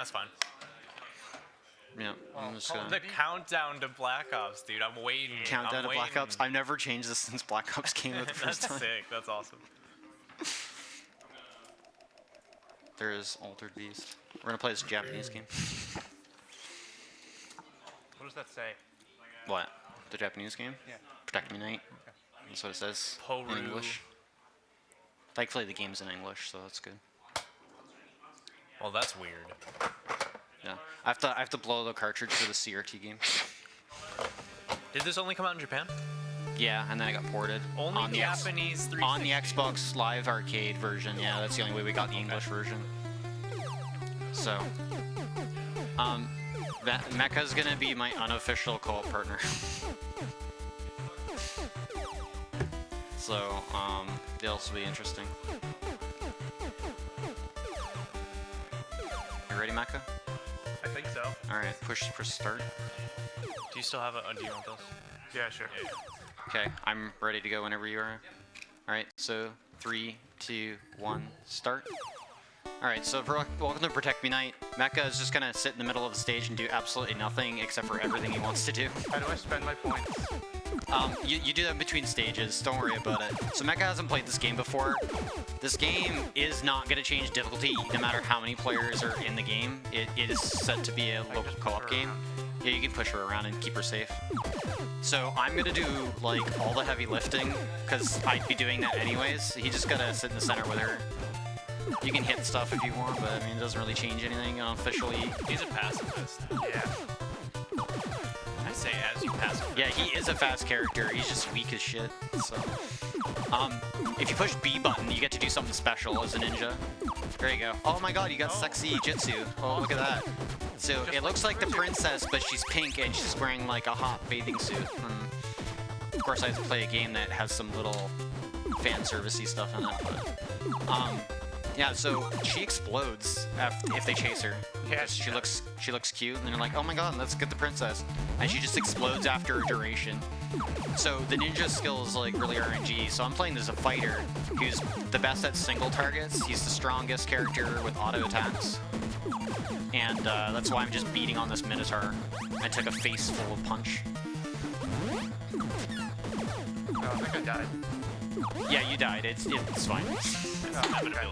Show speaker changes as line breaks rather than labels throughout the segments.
That's fine.
Yeah, I'm just gonna...
The countdown to Black Ops, dude. I'm waiting.
Countdown to Black Ops. I've never changed this since Black Ops came out the first
That's
time.
sick. That's awesome.
There is Altered Beast. We're gonna play this Japanese game.
What does that say?
What? The Japanese game?
Yeah.
Protect Me Knight. That's what it says
Poru.
in English. Thankfully, the game's in English, so that's good.
Well, that's weird.
Yeah, I have to blow the cartridge for the CRT game.
Did this only come out in Japan?
Yeah, and then I got ported.
Only
on the
Japanese 360.
on the Xbox Live Arcade version. Yeah, that's the only way we got the English version. So, Mecha's gonna be my unofficial co-op partner. So, this will be interesting. You ready, Mecha?
I think so.
All right, push start.
Do you still have it? Do you want those?
Yeah, sure.
Yeah.
Okay, I'm ready to go whenever you are. All right, so 3, 2, 1, start. All right, so welcome to Protect Me Knight. Mecha is just gonna sit in the middle of the stage and do absolutely nothing except for everything he wants to do.
How do I spend my points?
You do that between stages. Don't worry about it. So Mecha hasn't played this game before. This game is not gonna change difficulty no matter how many players are in the game. It is set to be a local co-op game. Yeah, you can push her around and keep her safe. So I'm gonna do like all the heavy lifting because I'd be doing that anyways. He just gotta sit in the center with her. You can hit stuff if you want, but I mean it doesn't really change anything unofficially.
He's a pacifist.
Yeah.
I say as you pacifist.
Yeah, he is a fast character. He's just weak as shit. So, if you push B button, you get to do something special as a ninja. There you go. Oh my god, you got sexy jutsu. Oh, look at that. So it looks like the princess, but she's pink and she's wearing like a hot bathing suit. And of course, I have to play a game that has some little fan servicey stuff in it. But, yeah, so she explodes if they chase her.
Yeah,
she looks cute, and they're like, oh my god, let's get the princess. And she just explodes after a duration. So the ninja skill is like really RNG. So I'm playing as a fighter who's the best at single targets. He's the strongest character with auto attacks. And that's why I'm just beating on this Minotaur. I took a face full of punch.
Oh, I think I died.
Yeah, you died. It's fine.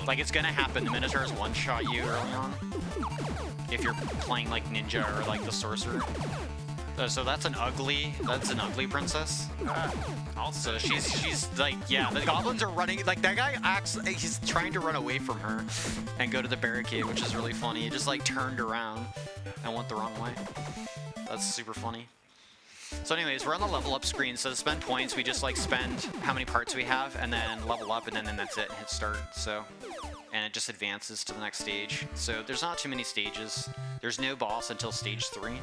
Like, it's gonna happen. The Minotaurs one-shot you early on. If you're playing, like, Ninja or, like, the Sorcerer. So that's an ugly princess. Also, she's like, yeah, the goblins are running, like, that guy acts, he's trying to run away from her and go to the barricade, which is really funny. He just, like, turned around and went the wrong way. That's super funny. So anyways, we're on the level up screen, so to spend points, we just like spend how many parts we have, and then level up, and then that's it, and hit start, so. And it just advances to the next stage. So there's not too many stages. There's no boss until stage 3.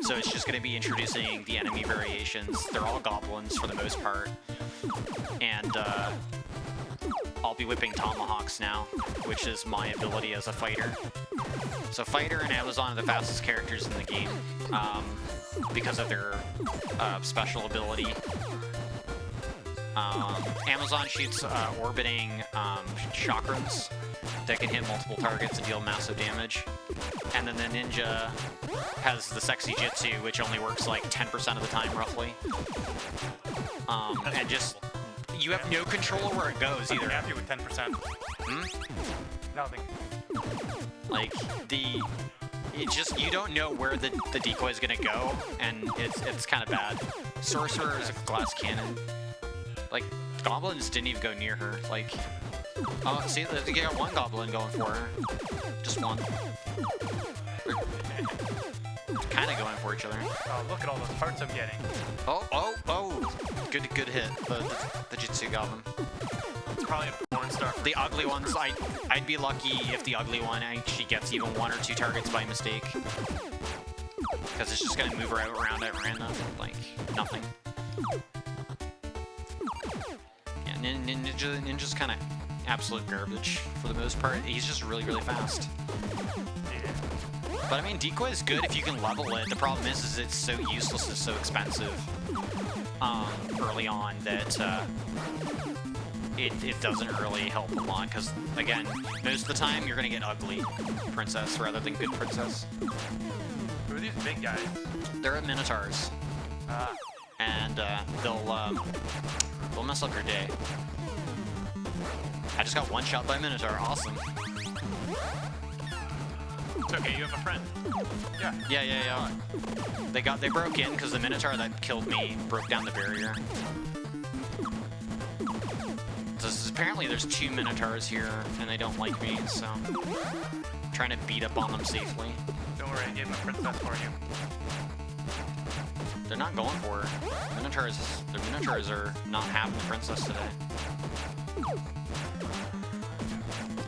So it's just gonna be introducing the enemy variations. They're all goblins for the most part. And I'll be whipping tomahawks now, which is my ability as a fighter. So Fighter and Amazon are the fastest characters in the game. Because of their special ability. Amazon shoots orbiting chakrams that can hit multiple targets and deal massive damage. And then the ninja has the sexy jutsu, which only works like 10% of the time, roughly. And just, you have no control over where it goes either.
I'm happy with 10%. Nothing.
Like, it just, you don't know where the decoy is gonna go, and it's kind of bad. Sorcerer is a glass cannon. Like, goblins didn't even go near her. Like, oh, see, you got one goblin going for her. Just one. Kind of going for each other.
Oh, look at all those parts I'm getting.
Oh! Good hit. The Jutsu goblin.
It's probably a porn star.
The ugly ones, I'd be lucky if the ugly one actually gets even 1 or 2 targets by mistake. Because it's just gonna move around at random, like nothing. Yeah, Ninja's kind of absolute garbage for the most part. He's just really fast.
Yeah.
But I mean, decoy is good if you can level it. The problem is it's so useless, it's so expensive early on that it doesn't really help a lot, because, again, most of the time you're going to get ugly princess rather than good princess.
Who are these big guys?
They're at Minotaurs,
Ah,
and they'll mess up your day. I just got one shot by Minotaur, awesome.
It's okay, you have a friend.
yeah.
Yeah. They broke in because the Minotaur that killed me broke down the barrier. So apparently there's 2 Minotaurs here, and they don't like me, so I'm trying to beat up on them safely.
Don't worry, I gave him a princess for you.
They're not going for her. The Minotaurs are not having the princess today.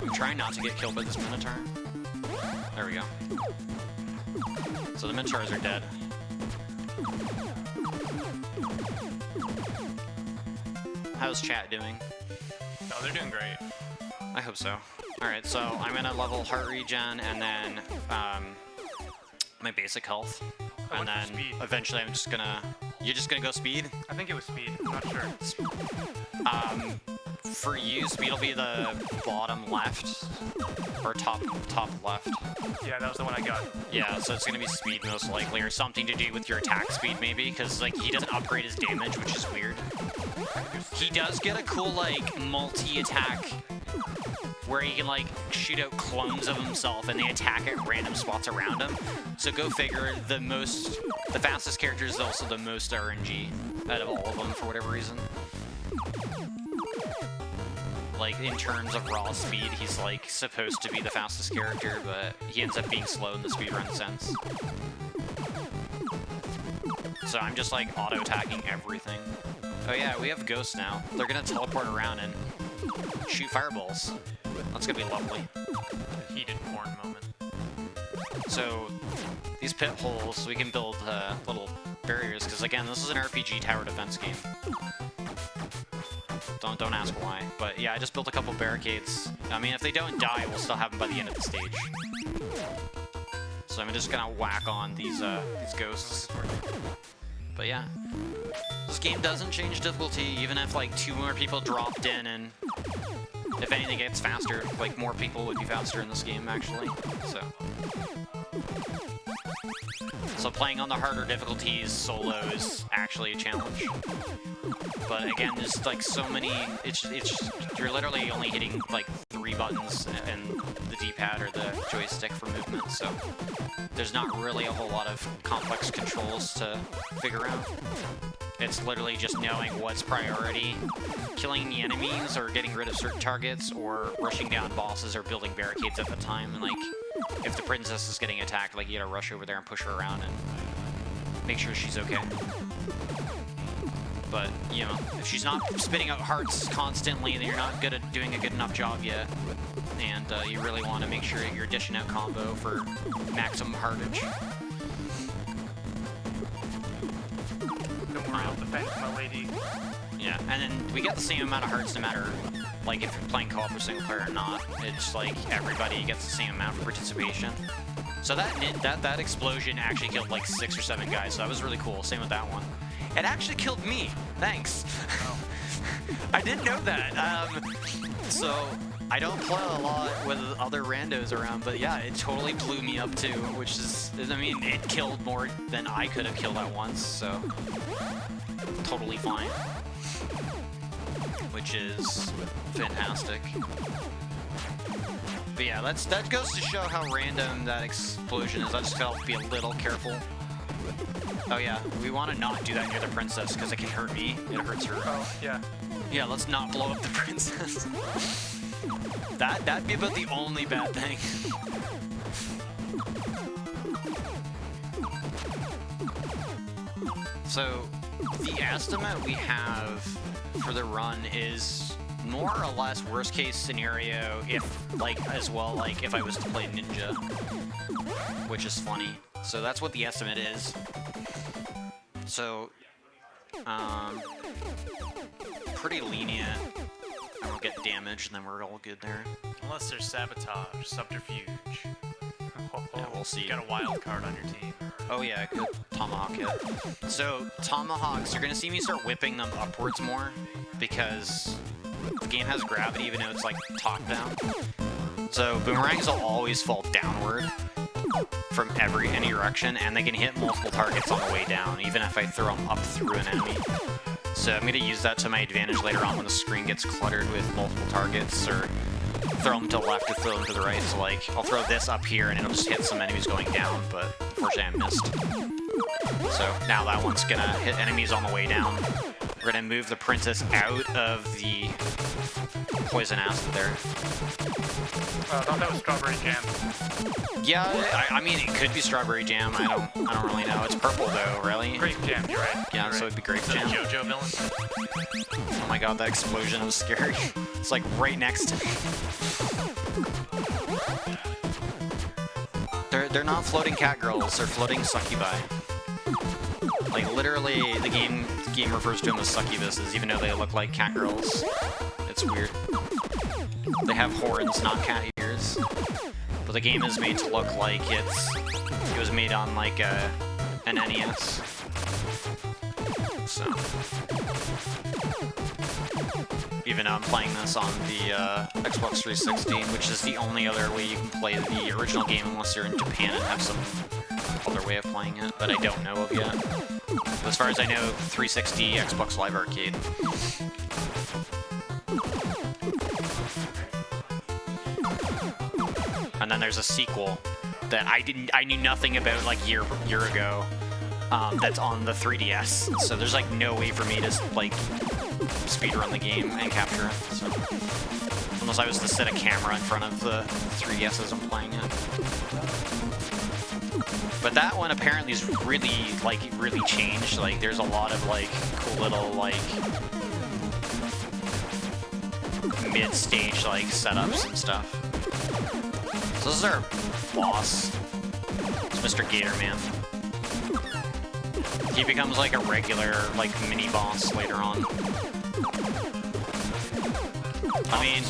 I'm trying not to get killed by this Minotaur. There we go. So the Minotaurs are dead. How's chat doing?
No, they're doing great.
I hope so. Alright, so I'm gonna level heart regen and then my basic health.
Oh,
And
what's
then
your speed?
eventually I'm just gonna... You're just gonna go speed?
I think it was speed. I'm not sure.
For you, speed will be the bottom left. Or top left.
Yeah, that was the one I got.
Yeah, so it's gonna be speed most likely, or something to do with your attack speed maybe, because like he doesn't upgrade his damage, which is weird. He does get a cool like multi-attack where he can like shoot out clones of himself and they attack at random spots around him. So go figure, the fastest character is also the most RNG out of all of them for whatever reason. Like, in terms of raw speed, he's, like, supposed to be the fastest character, but he ends up being slow in the speedrun sense. So I'm just, like, auto-attacking everything. Oh yeah, we have ghosts now. They're gonna teleport around and shoot fireballs. That's gonna be lovely.
The heated porn moment.
So, these pit holes, we can build little barriers, because, again, this is an RPG tower defense game. Don't ask why, but yeah, I just built a couple barricades. I mean, if they don't die, we'll still have them by the end of the stage. So I'm just gonna whack on these ghosts. But yeah, this game doesn't change difficulty, even if like 2 more people dropped in, and if anything gets faster, like more people would be faster in this game actually. So playing on the harder difficulties solo is actually a challenge. But again, there's like so many, you're literally only hitting like 3 buttons and the D-pad or the joystick for movement, so there's not really a whole lot of complex controls to figure out. It's literally just knowing what's priority, killing the enemies or getting rid of certain targets, or rushing down bosses or building barricades at the time. And like, if the princess is getting attacked, like you gotta rush over there and push her around and make sure she's okay. But, you know, if she's not spitting out hearts constantly, then you're not good at doing a good enough job yet. And you really want to make sure you're dishing out combo for maximum heartage.
Don't worry, I'll defend my lady.
Yeah, and then we get the same amount of hearts no matter, like, if you're playing co-op or single player or not. It's like everybody gets the same amount for participation. So that explosion actually killed like 6 or 7 guys, so that was really cool. Same with that one. It actually killed me. Thanks.
Oh.
I didn't know that. So I don't play a lot with other randos around, but yeah, it totally blew me up too, which is, I mean, it killed more than I could have killed at once, so totally fine. Which is fantastic. But yeah, that goes to show how random that explosion is. I just gotta be a little careful. Oh yeah, we want to not do that near the princess because it can hurt me. It hurts her.
Oh, yeah.
Yeah, let's not blow up the princess. That'd be about the only bad thing. So, the estimate we have for the run is more or less worst case scenario if, like, as well, like, if I was to play Ninja. Which is funny. So that's what the estimate is. So, pretty lenient. I won't get damaged, and then we're all good there.
Unless there's sabotage, subterfuge.
Yeah, we'll see.
You got a wild card on your team.
Oh yeah, good tomahawk hit. So, tomahawks, you're gonna see me start whipping them upwards more, because The game has gravity even though it's like top down. So boomerangs will always fall downward from any direction, and they can hit multiple targets on the way down, even if I throw them up through an enemy. So I'm going to use that to my advantage later on when the screen gets cluttered with multiple targets, or throw them to the left or throw them to the right. So like, I'll throw this up here and it'll just hit some enemies going down, but unfortunately I missed. So now that one's going to hit enemies on the way down. We're going to move the princess out of the poison acid there.
I thought that was strawberry jam.
Yeah, I mean, it could be strawberry jam. I don't really know. It's purple though, really.
Grape jam, you're right.
Yeah,
You're
so
right.
it'd be grape
Is that
jam.
a JoJo villain?
Oh my god, that explosion was scary. It's like right next to me. They're not floating cat girls, they're floating succubi. Like literally, the game refers to them as succubuses, even though they look like cat girls. It's weird. They have horns, not cat ears. But the game is made to look like it was made on like an NES. So, even though I'm playing this on the Xbox 360, which is the only other way you can play the original game unless you're in Japan and have some other way of playing it that I don't know of yet. But as far as I know, 360 Xbox Live Arcade. And then there's a sequel that I knew nothing about like year ago. That's on the 3DS. So there's like no way for me to like speedrun the game and capture it. So unless I was to set a camera in front of the 3DS as I'm playing it. But that one apparently is really changed. Like there's a lot of like cool little like mid-stage like setups and stuff. So this is our boss. It's Mr. Gatorman. He becomes like a regular like mini boss later on. I mean,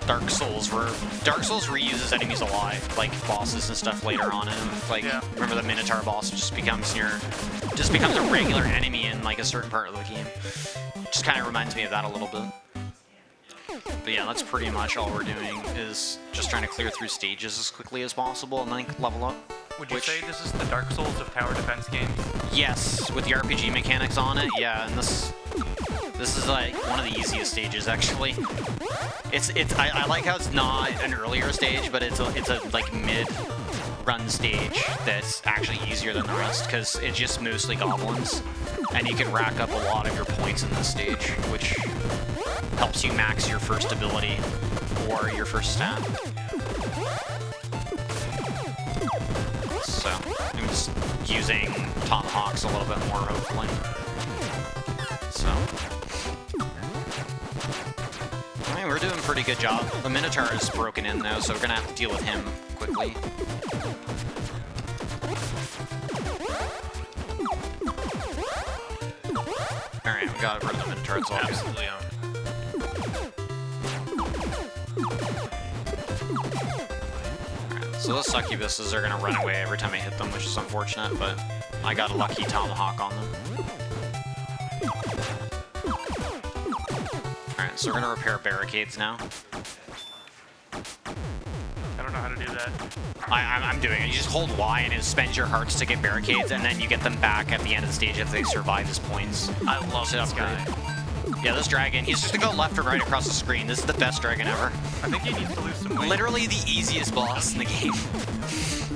Dark Souls reuses enemies a lot, like bosses and stuff later on in them. Like remember the Minotaur boss just becomes a regular enemy in like a certain part of the game. Just kind of reminds me of that a little bit. But yeah, that's pretty much all we're doing, is just trying to clear through stages as quickly as possible and then level up.
Would you say this is the Dark Souls of tower defense games?
Yes, with the RPG mechanics on it, yeah, and this is like one of the easiest stages actually. I like how it's not an earlier stage, but it's a like mid-run stage that's actually easier than the rest because it's just mostly goblins, and you can rack up a lot of your points in this stage, which helps you max your first ability or your first stat. So I'm just using tomahawks a little bit more, hopefully. So I mean, we're doing a pretty good job. The Minotaur is broken in though, so we're gonna have to deal with him quickly. Alright, we got rid of the Minotaur, it's all good.
Absolutely own.
So those succubuses are gonna run away every time I hit them, which is unfortunate, but I got a lucky tomahawk on them. Alright, so we're gonna repair barricades now.
I don't know how to do that.
I'm doing it. You just hold Y and it spends your hearts to get barricades, and then you get them back at the end of the stage if they survive as points.
I love this guy.
Yeah, this dragon, he's just gonna go left or right across the screen. This is the best dragon ever.
I think he needs to lose some weight.
Literally the easiest boss in the game.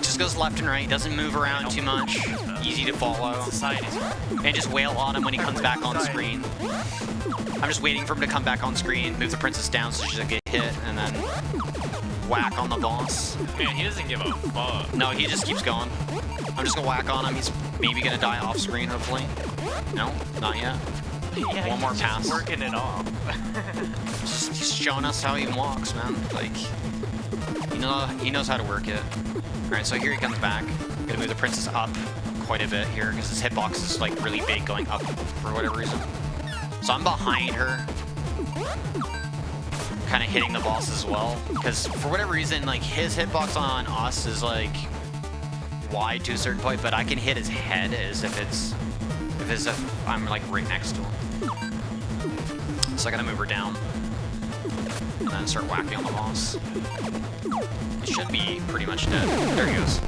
Just goes left and right, doesn't move around too much, easy to follow.
Society's
And just wail on him when he comes back on screen. I'm just waiting for him to come back on screen, move the princess down so she doesn't get hit, and then whack on the boss.
Man, he doesn't give a fuck.
No, he just keeps going. I'm just gonna whack on him. He's maybe gonna die off screen, hopefully. No, not yet.
Yeah,
One more
he's
pass.
just working it off.
He's showing us how he walks, man. Like, he knows how to work it. Alright, so here he comes back. I'm gonna move the princess up quite a bit here, because his hitbox is like really big going up for whatever reason. So I'm behind her, kind of hitting the boss as well, because for whatever reason, like his hitbox on us is like wide to a certain point, but I can hit his head as if it's if I'm like right next to him. So I gotta move her down. And then start whacking on the boss. It should be pretty much dead. There he goes.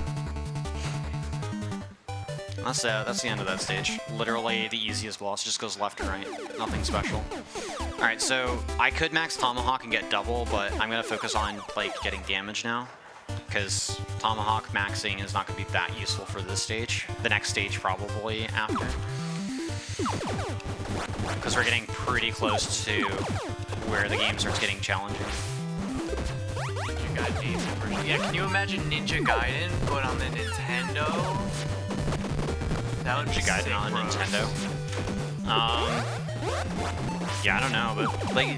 That's the end of that stage. Literally the easiest boss, just goes left and right. Nothing special. Alright, so I could max Tomahawk and get double, but I'm gonna focus on like getting damage now. Because Tomahawk maxing is not gonna be that useful for this stage. The next stage probably after. Because we're getting pretty close to where the game starts getting challenging.
Ninja Gaiden version. Yeah, can you imagine Ninja Gaiden but on the Nintendo? That would be
Ninja Gaiden
sick,
on
bro.
Nintendo. Yeah, I don't know, but like,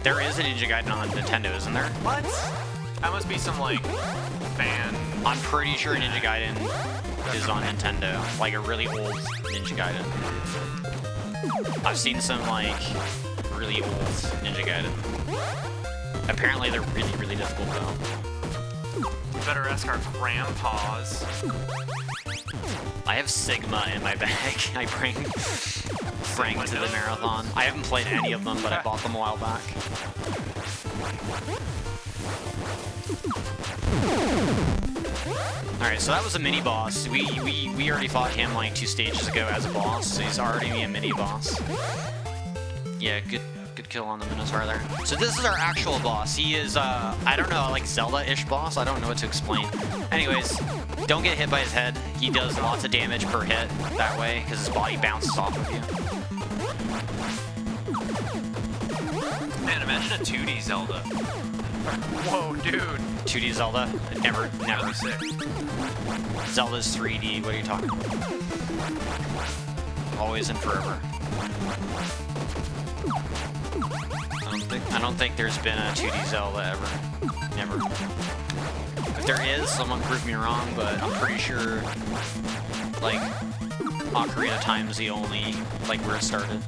there is a Ninja Gaiden on Nintendo, isn't there?
What? That must be some like fan.
I'm pretty sure Ninja Gaiden is on Nintendo, like a really old Ninja Gaiden. I've seen some like really old Ninja Gaiden. Apparently they're really, really difficult though.
We better ask our grandpas.
I have Sigma in my bag. I bring Frank to the marathon. I haven't played any of them, but I bought them a while back. Alright, so that was a mini boss. We already fought him like 2 stages ago as a boss, so he's already a mini boss. Yeah, good kill on the Minotaur there. So this is our actual boss. He is, I don't know, like Zelda-ish boss. I don't know what to explain. Anyways, don't get hit by his head. He does lots of damage per hit that way, because his body bounces off of you.
Man, imagine a 2D Zelda.
Whoa, dude.
2D Zelda? Never.
Sick.
Zelda's 3D, what are you talking about? Always and forever. I don't think there's been a 2D Zelda ever. Never. If there is, someone prove me wrong, but I'm pretty sure, like, Ocarina of Time's the only, like, where it started.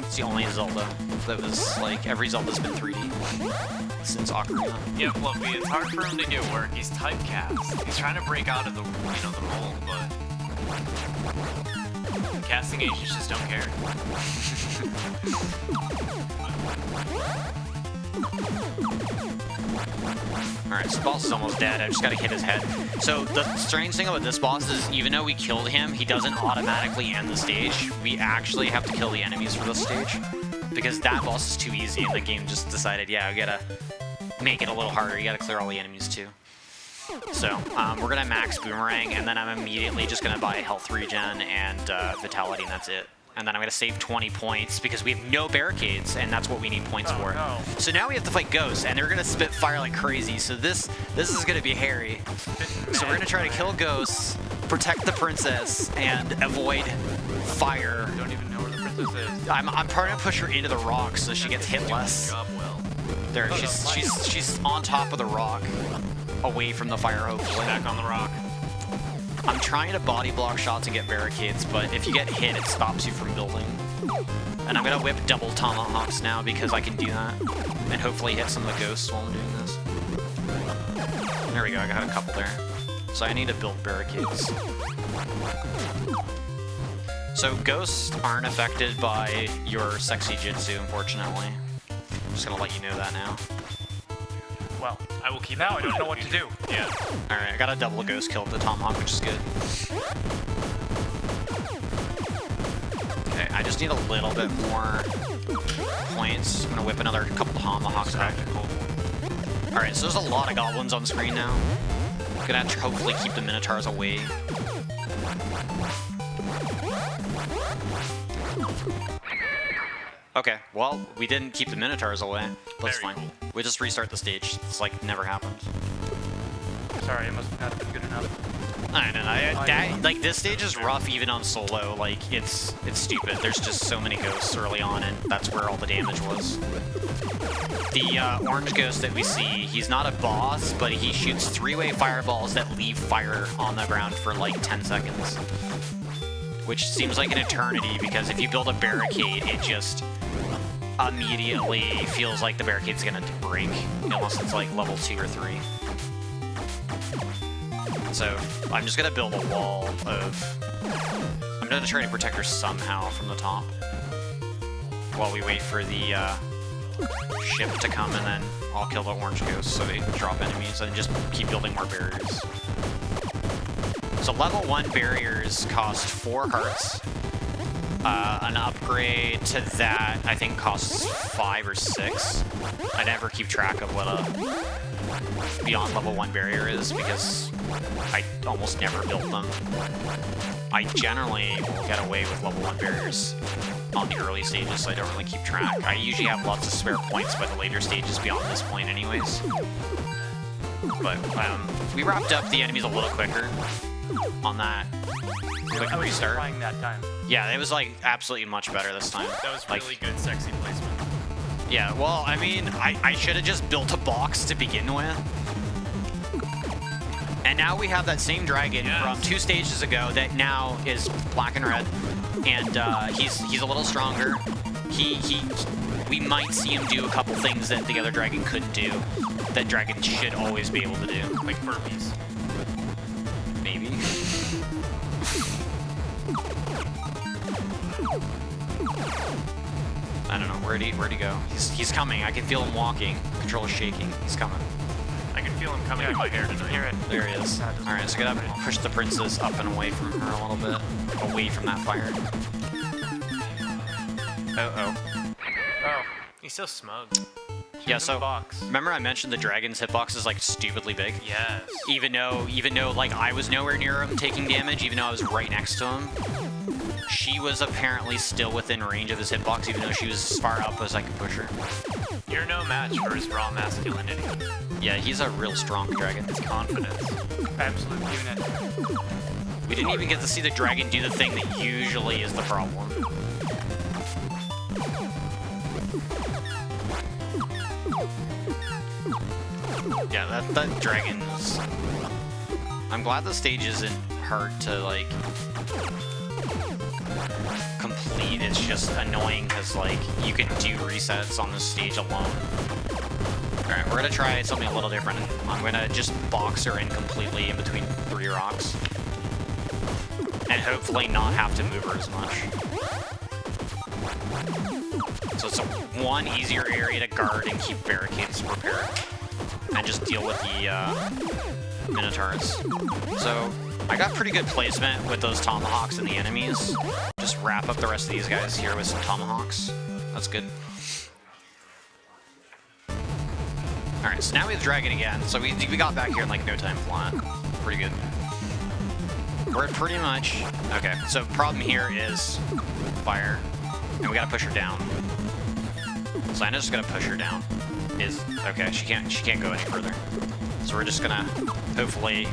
It's the only Zelda that was, like, every Zelda's been 3D since Ocarina.
Yeah, Fluffy, it's hard for him to get work. He's typecast. He's trying to break out of the, the mold, but casting agents just don't care.
Alright, so the boss is almost dead. I just gotta hit his head. So the strange thing about this boss is even though we killed him, he doesn't automatically end the stage. We actually have to kill the enemies for this stage. Because that boss is too easy and the game just decided, yeah, we gotta make it a little harder. You gotta clear all the enemies too. So, we're gonna max Boomerang, and then I'm immediately just gonna buy Health Regen and Vitality, and that's it. And then I'm gonna save 20 points because we have no barricades, and that's what we need points for.
No.
So now we have to fight ghosts, and they're gonna spit fire like crazy. So this is gonna be hairy. So we're gonna try to kill ghosts, protect the princess, and avoid fire.
Don't even know where the princess is.
I'm trying to push her into the rock so she gets hit less.
Job well.
There, she's on top of the rock, away from the fire. Hopefully.
Back on the rock.
I'm trying to body block shots and get barricades, but if you get hit, it stops you from building. And I'm gonna whip double tomahawks now because I can do that. And hopefully hit some of the ghosts while I'm doing this. There we go, I got a couple there. So I need to build barricades. So ghosts aren't affected by your sexy jutsu, unfortunately. I'm just gonna let you know that now.
Well,
I will keep.
now I don't know what to do.
Yeah.
Alright, I got a double ghost kill with the tomahawk, which is good. Okay, I just need a little bit more points. I'm gonna whip another couple tomahawks back. Alright, so there's a lot of goblins on screen now. I'm gonna have to hopefully keep the minotaurs away. Okay, well, we didn't keep the minotaurs away. That's
Very
fine. We just restart the stage. It's like never happened.
Sorry, I must not have been good enough.
I don't know. Like this stage is rough even on solo. Like it's stupid. There's just so many ghosts early on, and that's where all the damage was. The orange ghost that we see, he's not a boss, but he shoots 3-way fireballs that leave fire on the ground for like 10 seconds. Which seems like an eternity because if you build a barricade, it just immediately feels like the barricade's gonna break, unless it's like level 2 or 3. So I'm just gonna build a wall of I'm gonna try to protect her somehow from the top while we wait for the ship to come, and then I'll kill the orange ghosts so they drop enemies and just keep building more barriers. So level 1 barriers cost 4 hearts. An upgrade to that, I think, costs 5 or 6. I never keep track of what a beyond level 1 barrier is because I almost never build them. I generally will get away with level 1 barriers on the early stages, so I don't really keep track. I usually have lots of spare points by the later stages beyond this point anyways. But we wrapped up the enemies a little quicker on that quick
How was
restart.
flying that time?
Yeah, it was like absolutely much better this time.
That was
Like,
really good, sexy placement.
yeah, well, I mean, I should have just built a box to begin with. And now we have that same dragon from 2 stages ago that now is black and red. And he's a little stronger. We might see him do a couple things that the other dragon couldn't do, that dragon should always be able to do.
Like burpees.
Maybe. I don't know, where'd he go? He's coming, I can feel him walking. Controller's shaking, he's coming.
I can feel him coming in my hair tonight.
Hear it.
There he is. Alright, so gotta push the princess up and away from her a little bit. Away from that fire. Uh-oh.
Oh, he's so smug.
Yeah,
in
so
the box.
remember I mentioned the dragon's hitbox is like stupidly big?
Yes.
Even though like I was nowhere near him taking damage, even though I was right next to him, she was apparently still within range of his hitbox, even though she was as far up as I could push her.
You're no match for his raw masculinity.
Yeah, he's a real strong dragon.
His confidence.
Absolute unit.
We didn't even get to see the dragon do the thing that usually is the problem. Yeah, that dragon is... I'm glad the stage isn't hard to, like, complete. It's just annoying because, like, you can do resets on this stage alone. Alright, we're gonna try something a little different. I'm gonna just box her in completely in between 3 rocks. And hopefully not have to move her as much. So it's one easier area to guard and keep barricades prepared. And just deal with the Minotaurs. So I got pretty good placement with those tomahawks and the enemies. Just wrap up the rest of these guys here with some tomahawks. That's good. Alright, so now we have the dragon again. So we got back here in like no time flat. Pretty good. We're pretty much... Okay, so problem here is fire. And we gotta push her down. So I'm just gonna push her down. Okay, she can't go any further. So we're just gonna hopefully...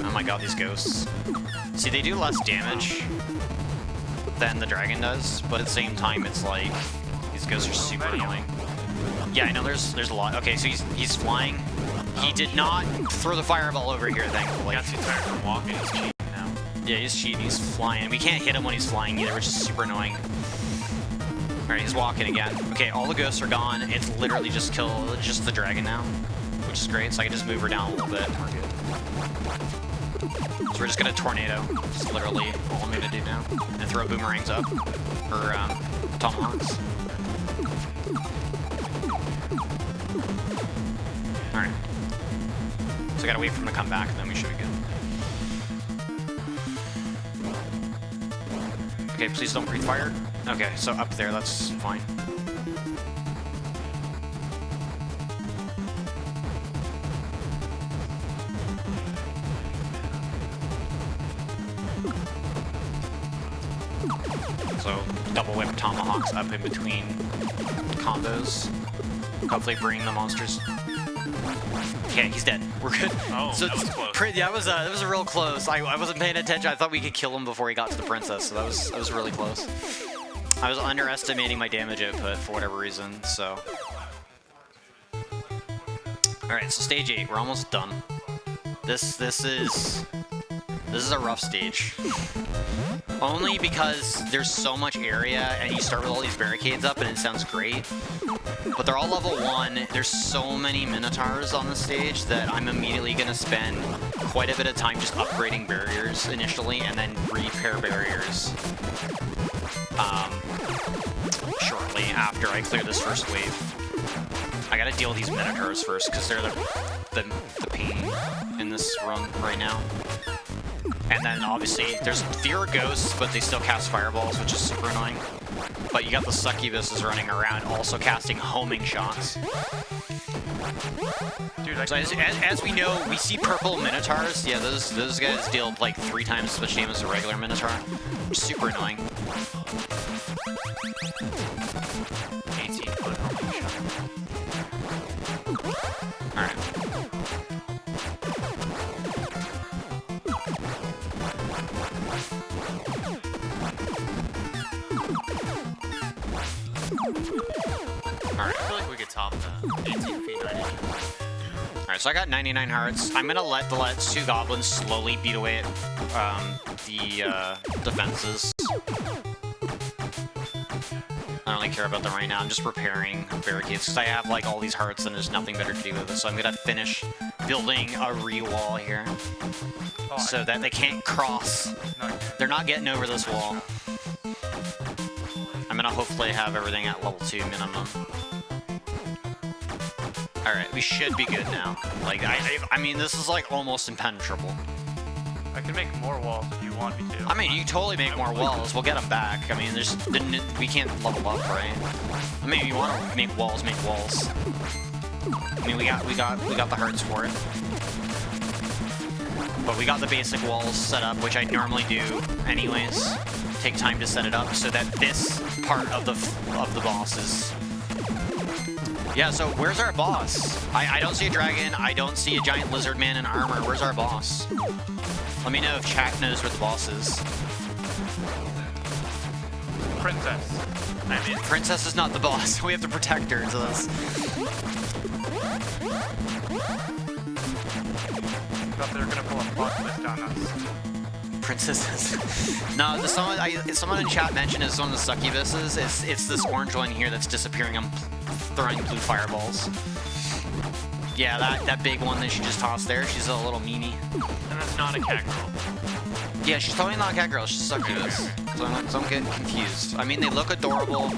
Oh my god, these ghosts. See, they do less damage than the dragon does, but at the same time it's like these ghosts are super annoying. Yeah, I know there's a lot. Okay, so he's flying. He did not throw the fireball over here, thankfully.
Got too tired from walking. He's cheating now.
Yeah, he's cheating. He's flying. We can't hit him when he's flying either, which is super annoying. Alright, he's walking again. Okay, all the ghosts are gone. It's literally just the dragon now, which is great. So I can just move her down a little bit. We're good. So we're just gonna tornado. Just literally all I'm gonna do now. And throw boomerangs up. Or tomahawks. Alright. So I gotta wait for him to come back and then we should be good. Okay, please don't breathe fire. Okay, so up there, that's fine. So, double whip tomahawks up in between combos. Hopefully bring the monsters. Okay, he's dead. We're good.
Oh,
so
that was close.
Yeah, that was real close. I wasn't paying attention. I thought we could kill him before he got to the princess, so that was really close. I was underestimating my damage output for whatever reason, so... Alright, so stage 8, we're almost done. This is a rough stage. Only because there's so much area and you start with all these barricades up and it sounds great. But they're all level 1. There's so many Minotaurs on the stage that I'm immediately going to spend quite a bit of time just upgrading barriers initially and then repair barriers shortly after I clear this first wave. I gotta deal with these Minotaurs first because they're the pain in this run right now. And then obviously there's fewer ghosts, but they still cast fireballs, which is super annoying. But you got the succubuses running around, also casting homing shots.
Dude,
So as we know, we see purple Minotaurs. Yeah, those guys deal like 3 times as much damage as a regular Minotaur. Super annoying.
18-foot homing shot.
Alright.
I feel like we could top that. 18 feet, 90 inches.
Alright, so I got 99 hearts. I'm gonna let the 2 goblins slowly beat away at the defenses. I don't really care about them right now. I'm just repairing barricades because I have like all these hearts and there's nothing better to do with it. So I'm gonna finish building a re-wall here so that they can't cross. They're not getting over this wall. I'm gonna hopefully have everything at level 2 minimum. Alright, we should be good now. Like, I mean, this is like almost impenetrable.
I can make more walls if you want me to.
I mean, you totally make more walls. We'll get them back. I mean, we can't level up, right? I mean, if you want to make walls, make walls. I mean, we got the hearts for it. But we got the basic walls set up, which I normally do anyways. Take time to set it up so that this part of the boss is. Yeah, so where's our boss? I don't see a dragon. I don't see a giant lizard man in armor. Where's our boss? Let me know if chat knows where the boss is.
Princess.
I mean, Princess is not the boss. We have to protect her, so that's...
Thought they were gonna pull a plot twist on us.
Princesses. No, someone in chat mentioned it's one of the succubuses. It's this orange one here that's disappearing. I'm throwing blue fireballs. Yeah, that big one that she just tossed there. She's a little meanie.
And that's not a cat girl.
Yeah, she's totally not a cat girl. She's a succubus. So I'm getting confused. I mean, they look adorable.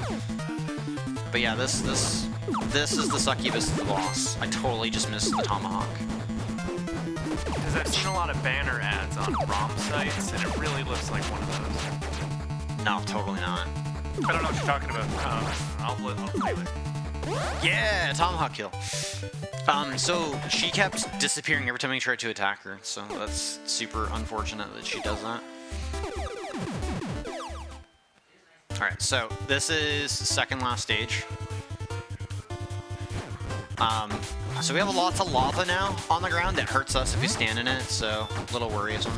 But yeah, this is the succubus of the boss. I totally just missed the tomahawk.
Because I've seen a lot of banner ads on ROM sites, and it really looks like one of those.
No, totally not.
I don't know what you're talking about.
I'll play later.
Yeah, tomahawk kill. So she kept disappearing every time I tried to attack her, so that's super unfortunate that she does that. Alright, so this is second last stage. So we have lots of lava now on the ground that hurts us if we stand in it, so a little worrisome.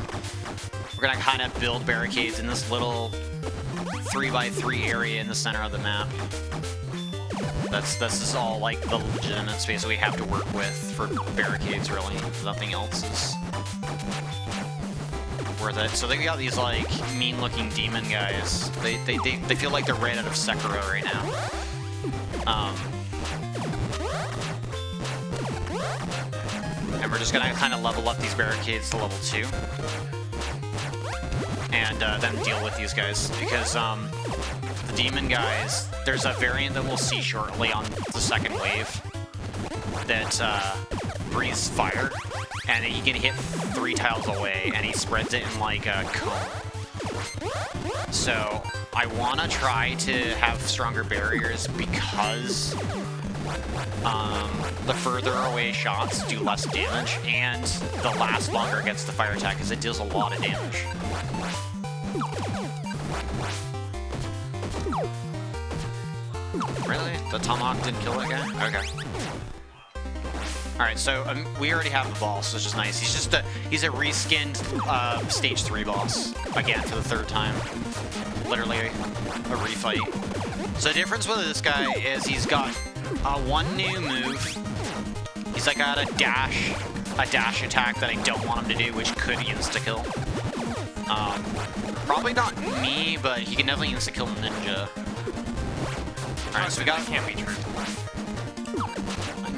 We're gonna kind of build barricades in this little 3x3 area in the center of the map. That's just all like the legitimate space that we have to work with for barricades, really. Nothing else is worth it. So they got these like mean-looking demon guys. They feel like they're right out of Sekiro right now. And we're just gonna kind of level up these barricades to level 2. And then deal with these guys, because the demon guys, there's a variant that we'll see shortly on the second wave that breathes fire, and he can hit 3 tiles away, and he spreads it in like a cone. So I want to try to have stronger barriers because the further away shots do less damage, and the last longer against the fire attack, because it deals a lot of damage. Really? The tomahawk didn't kill that guy? Okay. Alright, so we already have the boss, which is nice. He's a reskinned stage 3 boss. Again, for the 3rd time. Literally a refight. So the difference with this guy is he's got one new move. He's like got a dash attack that I don't want him to do, which could insta-kill. Probably not me, but he can definitely insta-kill Ninja. Alright, so we got...
That can't be true.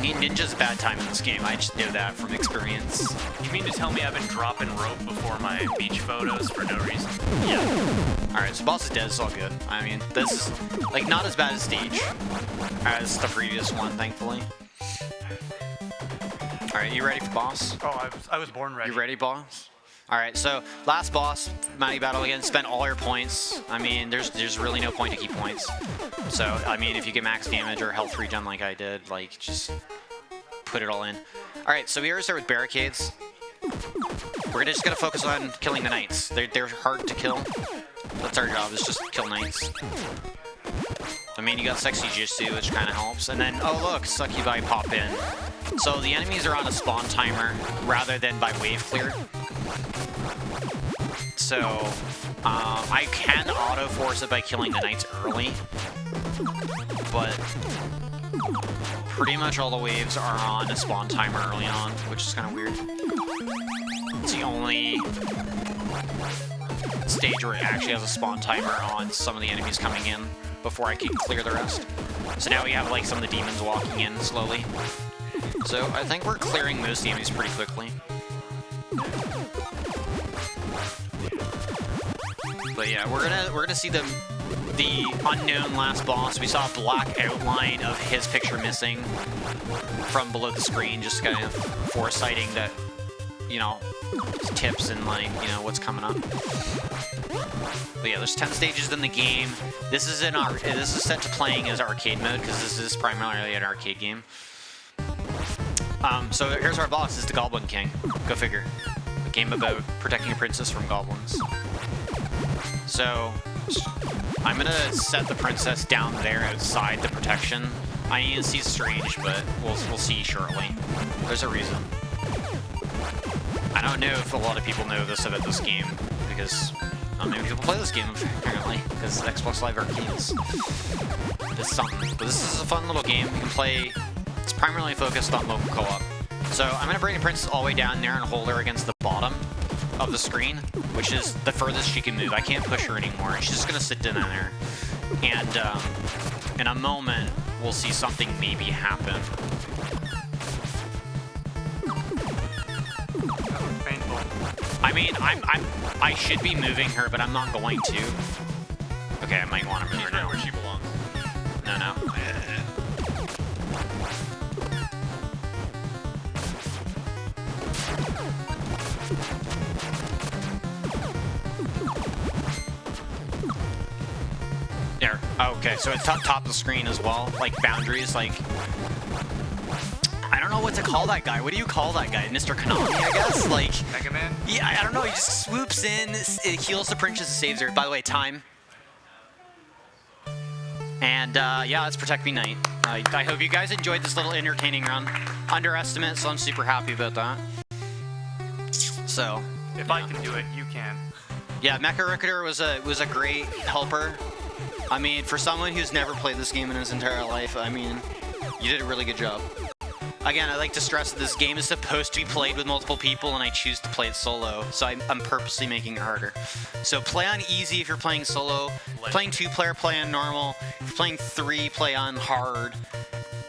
Ninja's a bad time in this game. I just know that from experience.
You mean to tell me I've been dropping rope before my beach photos for no reason?
Yeah. Alright, so boss is dead. It's all good. I mean, this is, like, not as bad a stage as the previous one, thankfully. Alright, you ready for boss?
Oh, I was born ready.
You ready, boss? Alright, so last boss, Mighty Battle again, spend all your points. I mean, there's really no point to keep points. So, I mean, if you get max damage or health regen like I did, like, just put it all in. Alright, so we already start with barricades. We're just gonna focus on killing the knights. They're hard to kill. That's our job, is just kill knights. I mean, you got Sexy Jitsu, which kind of helps. And then, oh look, Succubi pop in. So the enemies are on a spawn timer rather than by wave clear. So, I can auto-force it by killing the knights early, but pretty much all the waves are on a spawn timer early on, which is kind of weird. It's the only stage where it actually has a spawn timer on some of the enemies coming in before I can clear the rest. So now we have like some of the demons walking in slowly. So I think we're clearing most of the enemies pretty quickly. But yeah, we're gonna see the unknown last boss. We saw a black outline of his picture missing from below the screen, just kind of foresighting that, you know, tips and like, you know, what's coming up. But yeah, there's 10 stages in the game. This is set to playing as arcade mode because this is primarily an arcade game. So here's our boss. Is the Goblin King. Go figure. A game about protecting a princess from goblins. So I'm gonna set the princess down there outside the protection. I need to see strange, but we'll see shortly. There's a reason. I don't know if a lot of people know this about this game because not many people play this game apparently because Xbox Live Arcade is something. But this is a fun little game. You can play. It's primarily focused on local co-op. So I'm gonna bring the princess all the way down there and hold her against the bottom of the screen, which is the furthest she can move. I can't push her anymore. She's just gonna sit down there, and in a moment we'll see something maybe happen.
Painful.
I mean, I should be moving her, but I'm not going to. Okay, I might want to move her now.
Where she belongs.
No. There. Okay, so it's top of the screen as well, like boundaries, like I don't know what to call that guy. What do you call that guy? Mr. Konami, I guess? Like
Mega Man?
Yeah, I don't know. He just swoops in, it heals the princess and saves her. By the way, time. And yeah, let's Protect Me Knight. I hope you guys enjoyed this little entertaining run. Underestimate, so I'm super happy about that. So
If I can do it, you can.
yeah, Mecha Ricketer was a great helper. I mean, for someone who's never played this game in his entire life, I mean, you did a really good job. Again, I'd like to stress that this game is supposed to be played with multiple people, and I choose to play it solo, so I'm purposely making it harder. So play on easy if you're playing solo. Playing 2-player, play on normal. If you're playing 3, play on hard.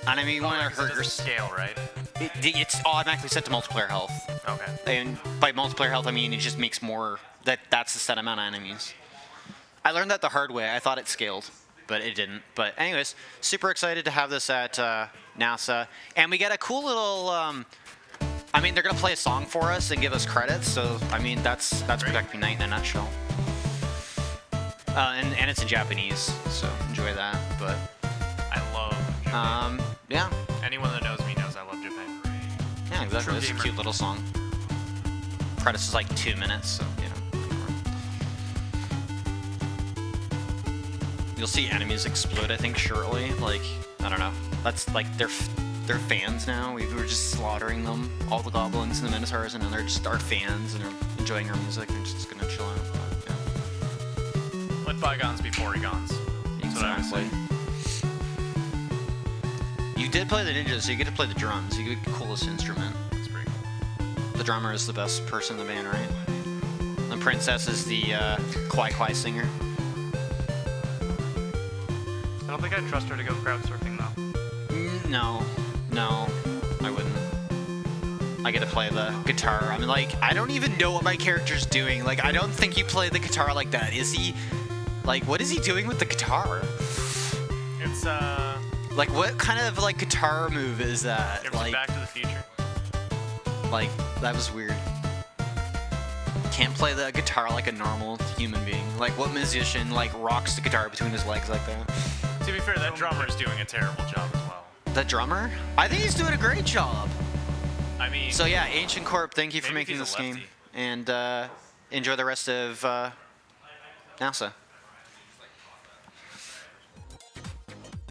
And I mean, you want to hurt your
scale, right?
It's automatically set to multiplayer health.
Okay.
And by multiplayer health, I mean it just makes more. That's the set amount of enemies. I learned that the hard way. I thought it scaled, but it didn't. But anyways, super excited to have this at NASA, and we get a cool little. I mean, they're gonna play a song for us and give us credits. So I mean, that's Protect Me Knight in a nutshell. And it's in Japanese, so enjoy that. But
I love Japan.
yeah.
Anyone that knows me knows I love Japan.
Yeah, exactly.
True
It's a
gamer.
cute little song. Credits is like 2 minutes, so you know. You'll see enemies explode, I think, shortly. Like, I don't know. That's like they're fans now. We were just slaughtering them, all the goblins and the minotaurs, and now they're just our fans and are enjoying our music. They're just gonna chill out. But, yeah.
Let bygones be polygons. That's what I would say.
You did play the ninja, so you get to play the drums. You get the coolest instrument.
That's pretty cool.
The drummer is the best person in the band, right? The princess is the Kwai Kwai singer.
I don't think I'd trust her to go crowd surfing though.
No, I wouldn't. I get to play the guitar. I mean, like, I don't even know what my character's doing. Like, I don't think you play the guitar like that. Is he, like, what is he doing with the guitar?
It's
Like, what kind of, like, guitar move is that?
you ever seen
Like,
Back to the Future.
like, that was weird. Can't play the guitar like a normal human being. Like, what musician, like, rocks the guitar between his legs like that?
To be fair, that drummer's doing a terrible job as well.
The drummer? I think he's doing a great job.
I mean,
So yeah, Ancient Corp, thank you for
Maybe
making
he's a
this game.
lefty.
And enjoy the rest of NASA.